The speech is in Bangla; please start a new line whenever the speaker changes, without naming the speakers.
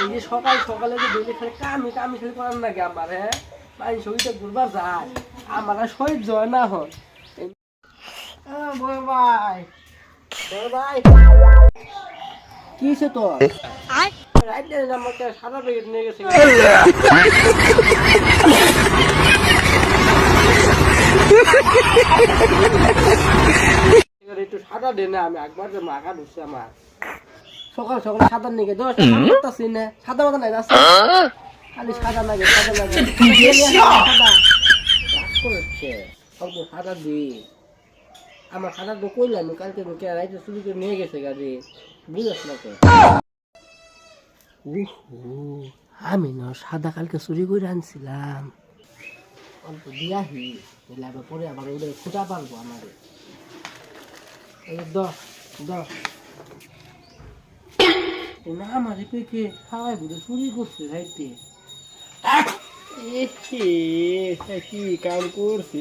এই যে সকাল সকালে যে ডেলি খালি কামি কামি খালি করার নাকি আমার হ্যাঁ পানি শরীরটা ঘুরবার যায় আমার আর সহ্য হয় না হন বড় ভাই বড় ভাই কি হয়েছে তোর রাইতে আমাকে সাদা প্যাকেট নিয়ে গেছে একটু সাদা দে না আমি একবার যে মাখা ঢুকছে আমার সকাল সকাল সাদা নিয়ে দশ করতেছি না সাদা মাথা নাই রাস্তা খালি সাদা লাগে সাদা লাগে সাদা করছে অল্প সাদা দি আমার সাদা তো কইলাম কালকে মুখে রাইতে চুরি করে নিয়ে গেছে গাড়ি বুঝাস না তো আমি না সাদা কালকে চুরি করে আনছিলাম অল্প দিয়াহি দিলে আবার পরে আবার ওদের খুঁজা পারবো আমার দশ দশ না আমার পেকে খাওয়াই বুঝে চুরি করছে রাইতে কি কাম করছি